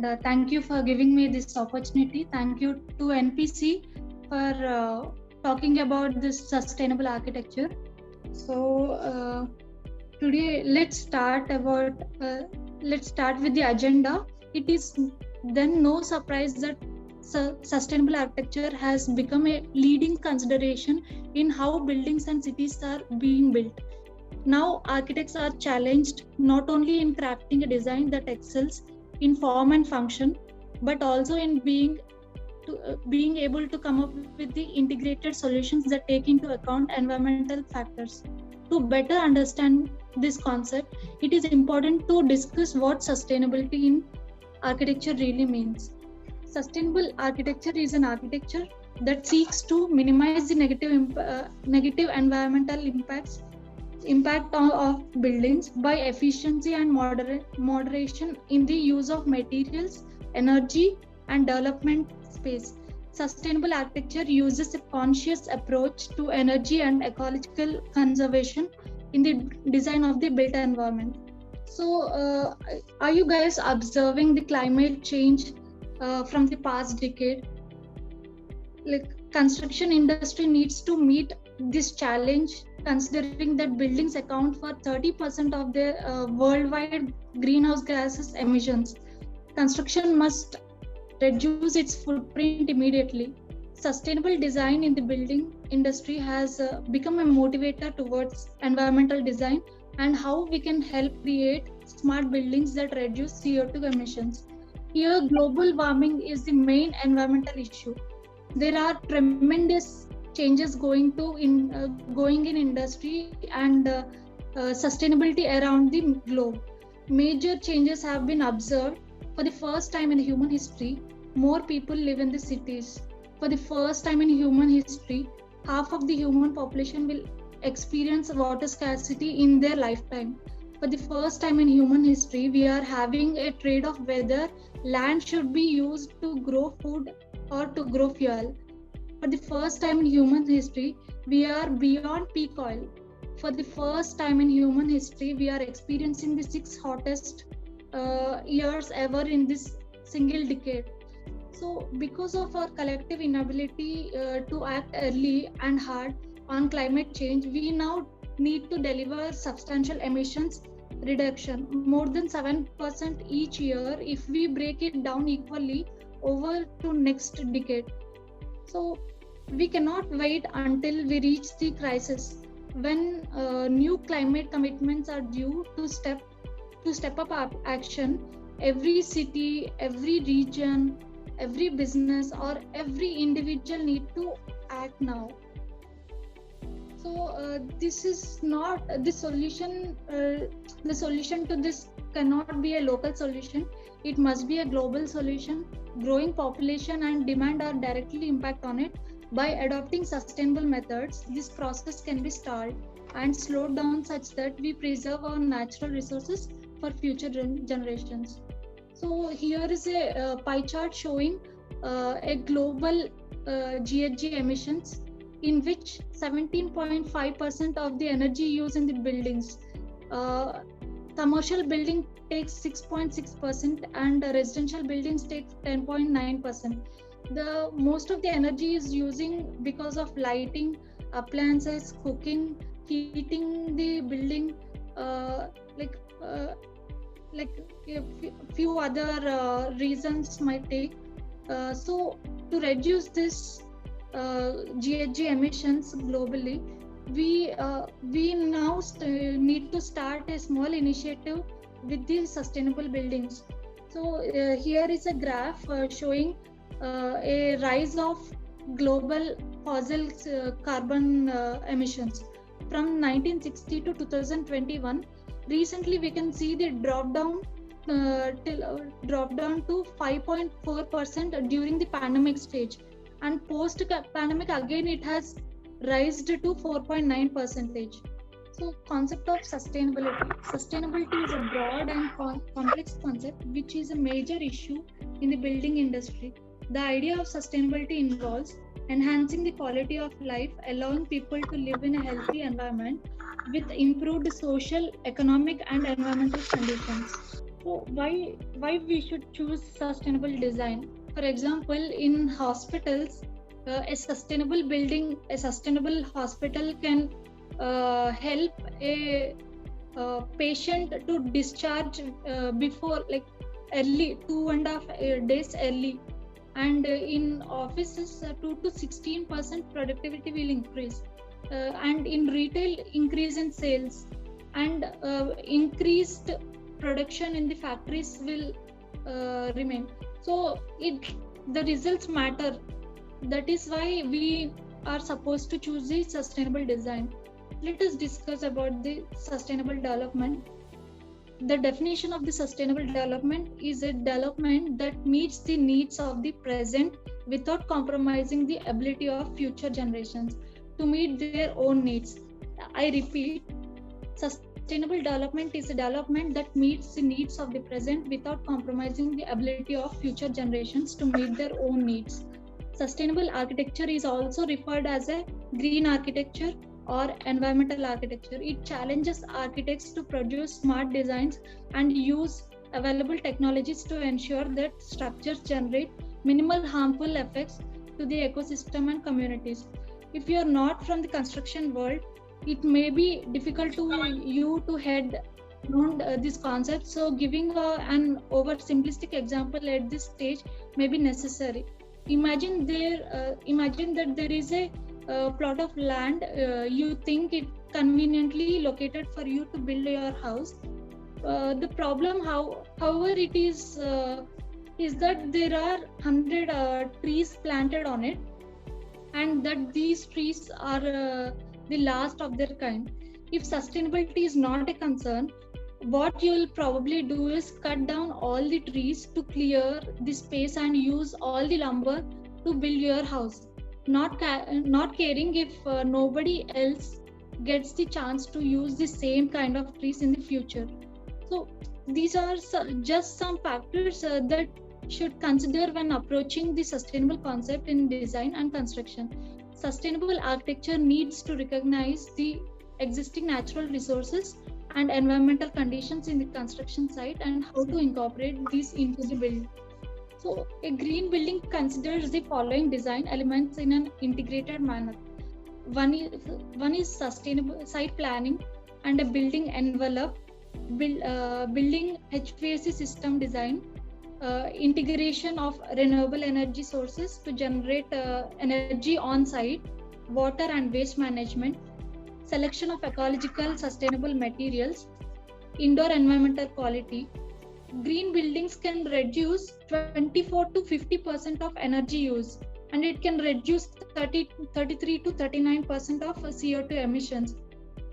and thank you for giving me this opportunity. Thank you to NPC for talking about this sustainable architecture. So today let's start with the agenda. It is then no surprise that sustainable architecture has become a leading consideration in how buildings and cities are being built. Now, architects are challenged not only in crafting a design that excels in form and function, but also in being able to come up with the integrated solutions that take into account environmental factors. To better understand this concept, it is important to discuss what sustainability in architecture really means. Sustainable architecture is an architecture that seeks to minimize the negative environmental impact of buildings by efficiency and moderation in the use of materials, energy, and development space. Sustainable architecture uses a conscious approach to energy and ecological conservation in the design of the built environment. So, are you guys observing the climate change from the past decade? Like, construction industry needs to meet this challenge, considering that buildings account for 30% of the worldwide greenhouse gases emissions. Construction must reduce its footprint immediately. Sustainable design in the building industry has become a motivator towards environmental design and how we can help create smart buildings that reduce CO2 emissions. Here, global warming is the main environmental issue. There are tremendous changes going in industry and sustainability around the globe. Major changes have been observed. For the first time in human history, more people live in the cities. For the first time in human history, half of the human population will experience water scarcity in their lifetime. For the first time in human history, we are having a trade of whether land should be used to grow food or to grow fuel. For the first time in human history, we are beyond peak oil. For the first time in human history, we are experiencing the 6 hottest years ever in this single decade. So, because of our collective inability to act early and hard on climate change, we now need to deliver substantial emissions reduction, more than 7% each year if we break it down equally over to next decade. So we cannot wait until we reach the crisis when new climate commitments are due to step up action. Every city, every region, every business or every individual need to act now. So this is not the solution. The solution to this cannot be a local solution. It must be a global solution. Growing population and demand are directly impact on it. By adopting sustainable methods, this process can be stalled and slowed down such that we preserve our natural resources for future generations. So here is a pie chart showing a global GHG emissions, in which 17.5% of the energy used in the buildings. Commercial building takes 6.6% and residential buildings take 10.9%. The most of the energy is using because of lighting, appliances, cooking, heating the building, like a few other reasons might take. So to reduce this GHG emissions globally, we now need to start a small initiative with the sustainable buildings. So here is a graph showing a rise of global fossil carbon emissions from 1960 to 2021. Recently, we can see the drop down to 5.4% during the pandemic stage, and post pandemic again it has raised to 4.9%. So, concept of sustainability. Sustainability is a broad and complex concept which is a major issue in the building industry. The idea of sustainability involves enhancing the quality of life, allowing people to live in a healthy environment with improved social, economic, and environmental conditions. So why we should choose sustainable design? For example, in hospitals, a sustainable hospital can help a patient to discharge before, like, early, 2.5 days early. And in offices, 2 to 16% productivity will increase. And in retail, increase in sales, and increased production in the factories will remain. So the results matter. That is why we are supposed to choose the sustainable design. Let us discuss about the sustainable development. The definition of the sustainable development is a development that meets the needs of the present without compromising the ability of future generations to meet their own needs. I repeat, sustainable development is a development that meets the needs of the present without compromising the ability of future generations to meet their own needs. Sustainable architecture is also referred as a green architecture or environmental architecture. It challenges architects to produce smart designs and use available technologies to ensure that structures generate minimal harmful effects to the ecosystem and communities. If you are not from the construction world, it may be difficult to you to head around this concept. So giving an oversimplistic example at this stage may be necessary. Imagine that there is a plot of land. You think it conveniently located for you to build your house. The problem, however, it is that there are 100 trees planted on it, and that these trees are the last of their kind. If sustainability is not a concern, what you will probably do is cut down all the trees to clear the space and use all the lumber to build your house, not caring if nobody else gets the chance to use the same kind of trees in the future. So these are just some factors that should consider when approaching the sustainable concept in design and construction. Sustainable architecture needs to recognize the existing natural resources and environmental conditions in the construction site and how to incorporate these into the building. So a green building considers the following design elements in an integrated manner. One is sustainable site planning and a building envelope, building HVAC system design, integration of renewable energy sources to generate energy on site, water and waste management, selection of ecological sustainable materials, indoor environmental quality. Green buildings can reduce 24 to 50% of energy use, and it can reduce 33 to 39% of CO2 emissions.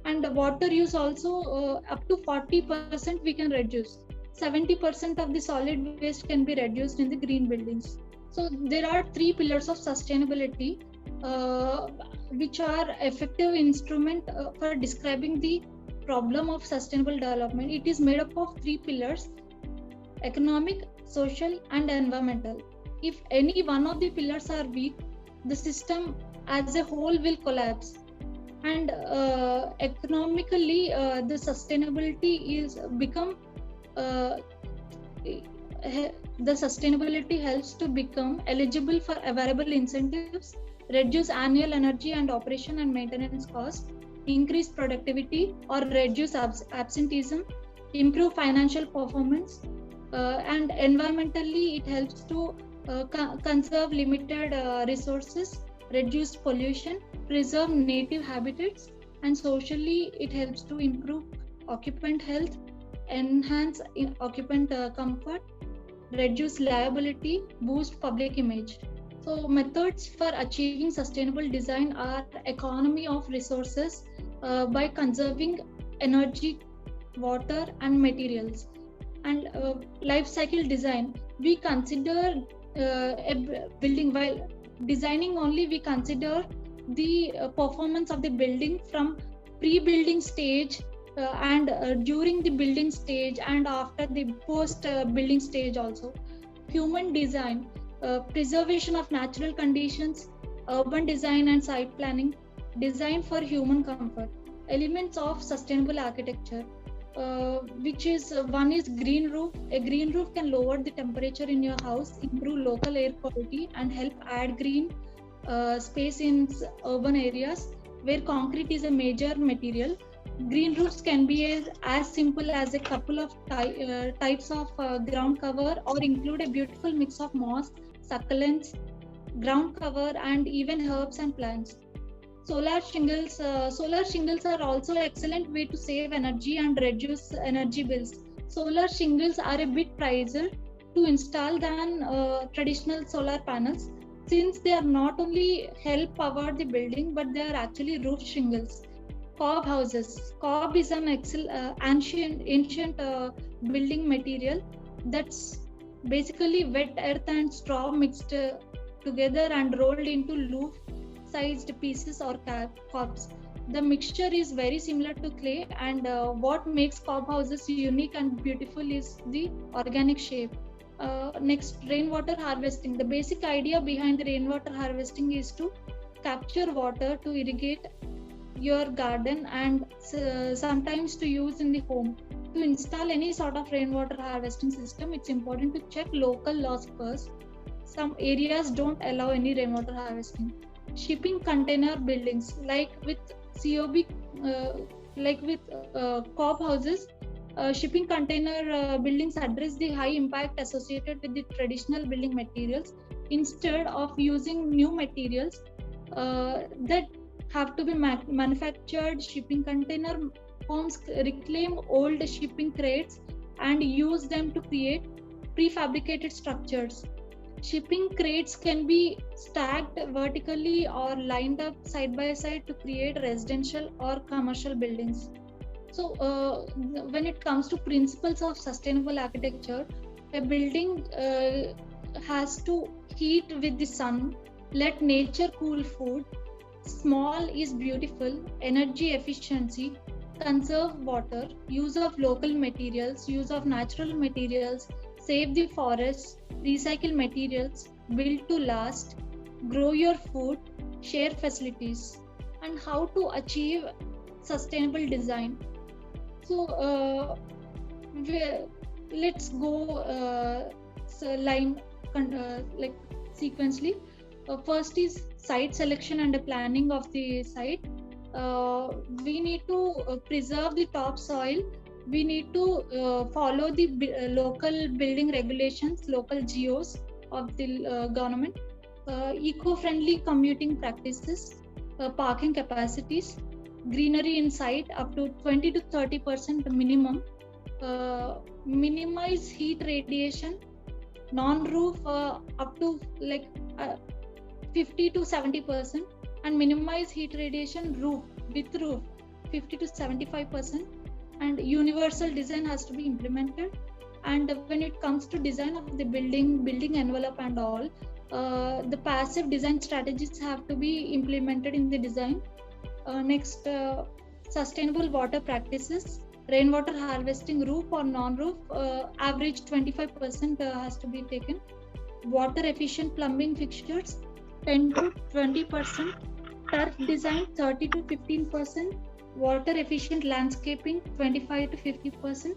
And the water use also up to 40% we can reduce. 70% of the solid waste can be reduced in the green buildings. So there are 3 pillars of sustainability which are effective instrument for describing the problem of sustainable development. It is made up of 3 pillars: economic, social and environmental. If any one of the pillars are weak, the system as a whole will collapse. And economically, the sustainability is become the sustainability helps to become eligible for available incentives, reduce annual energy and operation and maintenance costs, increase productivity or reduce absenteeism, improve financial performance, and environmentally it helps to conserve limited resources, reduce pollution, preserve native habitats, and socially it helps to improve occupant health, enhance occupant comfort, reduce liability, boost public image. So methods for achieving sustainable design are economy of resources by conserving energy, water and materials, and life cycle design. We consider a building, while designing only, we consider the performance of the building from pre-building stage and during the building stage and after the post building stage also. Human design, preservation of natural conditions, urban design and site planning, design for human comfort. Elements of sustainable architecture: which is one is green roof. A green roof can lower the temperature in your house, improve local air quality, and help add green space in urban areas where concrete is a major material. Green roofs can be as simple as a couple of types of ground cover, or include a beautiful mix of moss, succulents, ground cover, and even herbs and plants. Solar shingles are also an excellent way to save energy and reduce energy bills. Solar shingles are a bit pricier to install than traditional solar panels, since they are not only help power the building, but they are actually roof shingles. Cob houses. Cob is an ancient building material that's basically wet earth and straw mixed together and rolled into loaf-sized pieces or cobs. The mixture is very similar to clay, and what makes cob houses unique and beautiful is the organic shape. Next, rainwater harvesting. The basic idea behind the rainwater harvesting is to capture water to irrigate your garden and sometimes to use in the home. To install any sort of rainwater harvesting system, it's important to check local laws first. Some areas don't allow any rainwater harvesting. Shipping container buildings, like with COB, cob houses, shipping container buildings address the high impact associated with the traditional building materials. Instead of using new materials that have to be manufactured, shipping container homes reclaim old shipping crates and use them to create prefabricated structures. Shipping crates can be stacked vertically or lined up side by side to create residential or commercial buildings. So, when it comes to principles of sustainable architecture, a building has to heat with the sun, let nature cool food, small is beautiful, energy efficiency, conserve water, use of local materials, use of natural materials, save the forests, recycle materials, build to last, grow your food, share facilities. And how to achieve sustainable design. So, let's go like sequentially. First is site selection and planning of the site. We need to preserve the topsoil. We need to follow the local building regulations, local GOs of the government, eco-friendly commuting practices, parking capacities, greenery in site up to 20 to 30% minimum, minimize heat radiation, non-roof up to 50 to 70%, and minimize heat radiation roof with roof 50 to 75%, and universal design has to be implemented. And when it comes to design of the building envelope and all, the passive design strategies have to be implemented in the design. Next, sustainable water practices, rainwater harvesting, roof or non-roof, average 25% has to be taken. Water efficient plumbing fixtures, 10 to 20%. Turf design, 30 to 15%. Water efficient landscaping, 25 to 50%.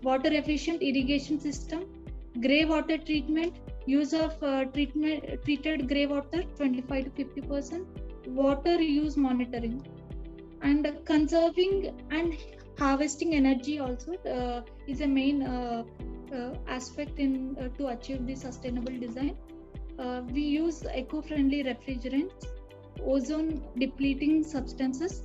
Water efficient irrigation system, grey water treatment, use of treated grey water, 25 to 50%. Water use monitoring, and conserving and harvesting energy also is a main aspect in to achieve the sustainable design. We use eco-friendly refrigerants, ozone depleting substances,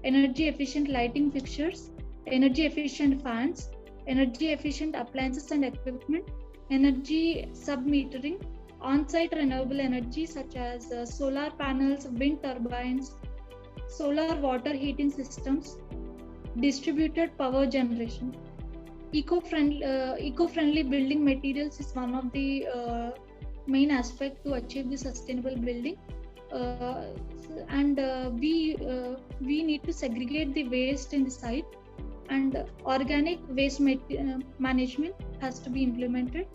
energy efficient lighting fixtures, energy efficient fans, energy efficient appliances and equipment, energy sub-metering, on-site renewable energy such as solar panels, wind turbines, solar water heating systems, distributed power generation. Eco-friendly building materials is one of the main aspects to achieve the sustainable building. We need to segregate the waste in the site, and organic waste management has to be implemented.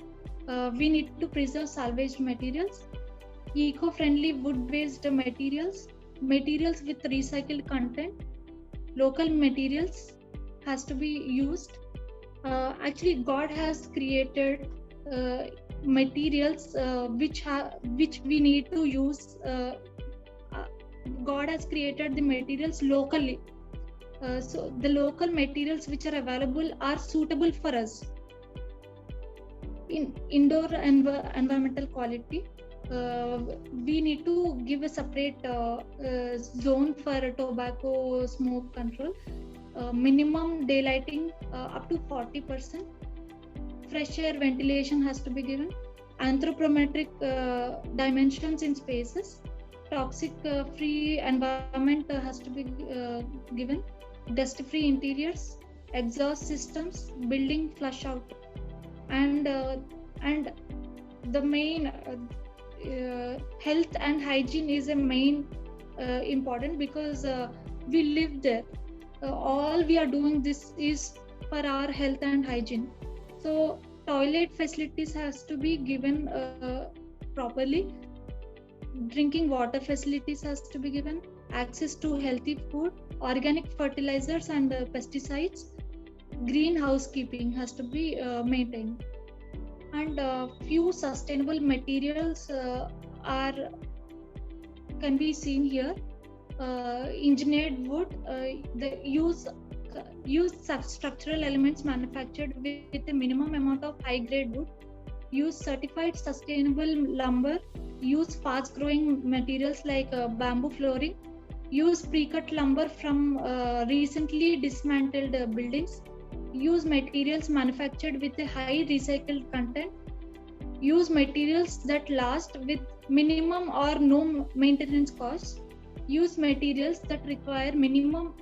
We need to preserve salvaged materials, eco-friendly wood-based materials with recycled content, local materials, has to be used. Actually, God has created materials which we need to use. God has created the materials locally. So the local materials which are available are suitable for us. In indoor environmental quality, we need to give a separate zone for tobacco smoke control. Minimum daylighting up to 40%. Fresh air ventilation has to be given. Anthropometric dimensions in spaces. Toxic free environment has to be given. Dust free interiors. Exhaust systems. Building flush out. And the main health and hygiene is a main important, because we live there. All we are doing this is for our health and hygiene. So toilet facilities has to be given properly. Drinking water facilities has to be given. Access to healthy food, organic fertilizers and pesticides. Green housekeeping has to be maintained. And few sustainable materials can be seen here. Engineered wood, the use structural elements manufactured with a minimum amount of high grade wood. Use certified sustainable lumber. Use fast growing materials like bamboo flooring. Use pre-cut lumber from recently dismantled buildings. Use materials manufactured with a high recycled content. Use materials that last with minimum or no maintenance costs. Use materials that require minimum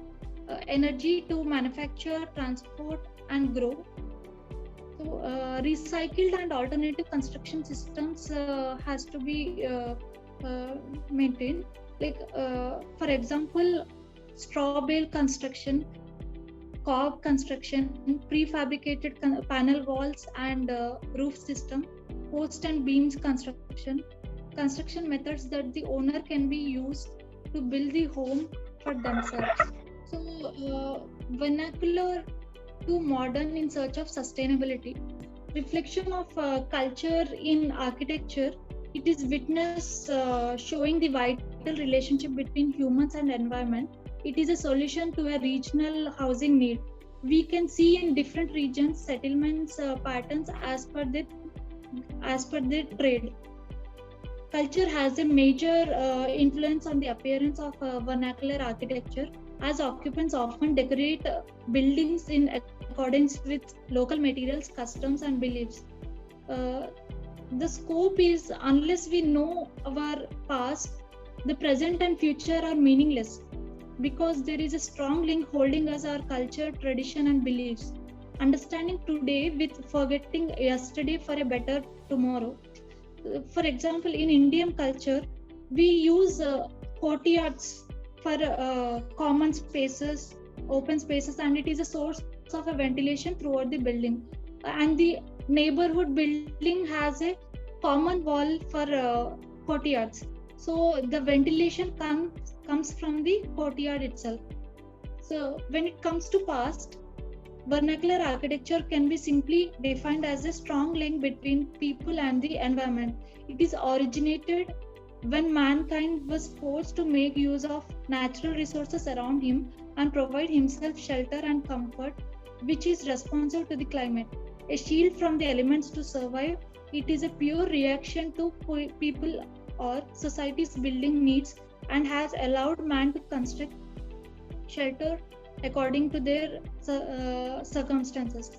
energy to manufacture, transport, and grow. So, recycled and alternative construction systems has to be maintained. Like, for example, straw bale construction, cob construction, prefabricated panel walls and roof system, post and beams construction methods that the owner can be used to build the home for themselves. So, vernacular to modern in search of sustainability. Reflection of culture in architecture. It is witness showing the vital relationship between humans and environment. It is a solution to a regional housing need. We can see in different regions settlements patterns as per the trade. Culture has a major influence on the appearance of vernacular architecture, as occupants often decorate buildings in accordance with local materials, customs, and beliefs. The scope is, unless we know our past, the present and future are meaningless, because there is a strong link holding us our culture, tradition, and beliefs. Understanding today with forgetting yesterday for a better tomorrow. For example, in Indian culture, we use courtyards for common spaces, open spaces, and it is a source of a ventilation throughout the building. And the neighborhood building has a common wall for courtyards. So the ventilation comes from the courtyard itself. So when it comes to past, vernacular architecture can be simply defined as a strong link between people and the environment. It is originated when mankind was forced to make use of natural resources around him and provide himself shelter and comfort, which is responsive to the climate. A shield from the elements to survive. It is a pure reaction to people or society's building needs and has allowed man to construct shelter according to their circumstances.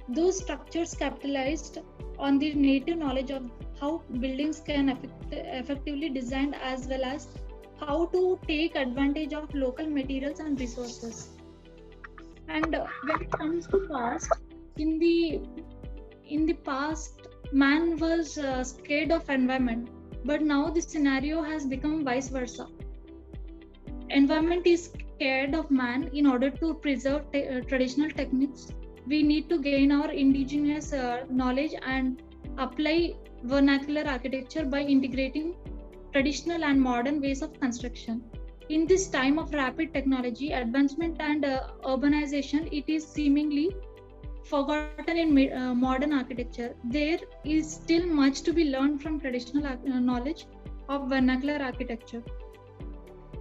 Those structures capitalized on the native knowledge of how buildings can effectively designed, as well as how to take advantage of local materials and resources. And when it comes to past, in the past, man was scared of environment, but now the scenario has become vice versa. Environment is scared of man. In order to preserve traditional techniques, we need to gain our indigenous knowledge and apply vernacular architecture by integrating traditional and modern ways of construction. In this time of rapid technology advancement and urbanization, it is seemingly forgotten in modern architecture. There is still much to be learned from traditional knowledge of vernacular architecture.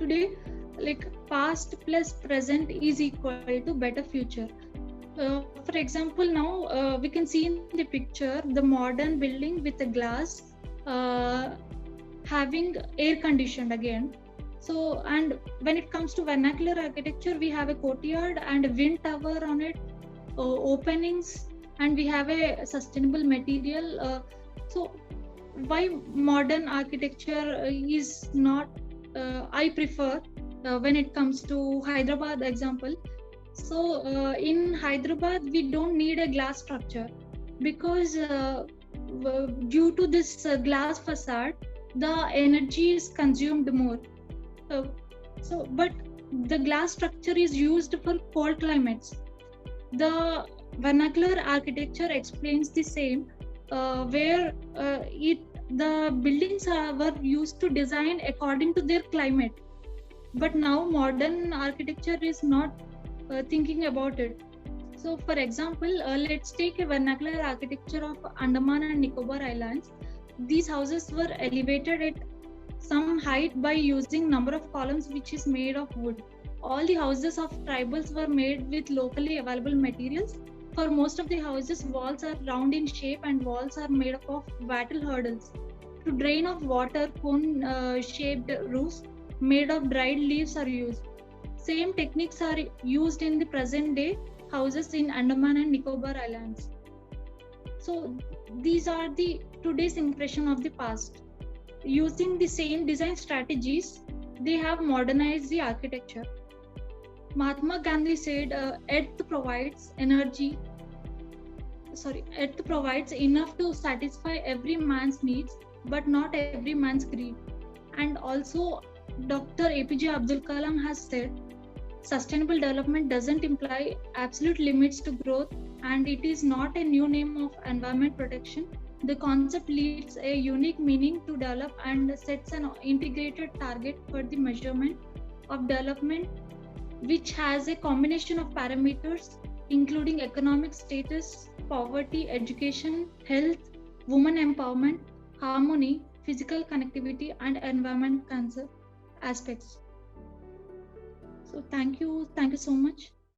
Today, like past plus present is equal to better future. For example, now we can see in the picture the modern building with a glass having air conditioned again. So, and when it comes to vernacular architecture, we have a courtyard and a wind tower on it, openings, and we have a sustainable material. So why modern architecture is not I prefer when it comes to Hyderabad example. So in Hyderabad we don't need a glass structure because due to this glass facade the energy is consumed more. But the glass structure is used for cold climates. The vernacular architecture explains the same, where the buildings were used to design according to their climate. But now modern architecture is not thinking about it. So, for example, let's take a vernacular architecture of Andaman and Nicobar Islands. These houses were elevated at some height by using number of columns which is made of wood. All the houses of tribals were made with locally available materials. For most of the houses, walls are round in shape and walls are made up of wattle hurdles. To drain off water, cone-shaped roofs made of dried leaves are used. Same techniques are used in the present day houses in Andaman and Nicobar Islands. So these are the today's impression of the past. Using the same design strategies, they have modernized the architecture. Mahatma Gandhi said, "Earth provides Earth provides enough to satisfy every man's needs, but not every man's greed." And also, Dr. APJ Abdul Kalam has said, "Sustainable development doesn't imply absolute limits to growth, and it is not a new name of environment protection. The concept leads a unique meaning to develop and sets an integrated target for the measurement of development, which has a combination of parameters including economic status, poverty, education, health, women empowerment, harmony, physical connectivity, and environment aspects." So thank you so much.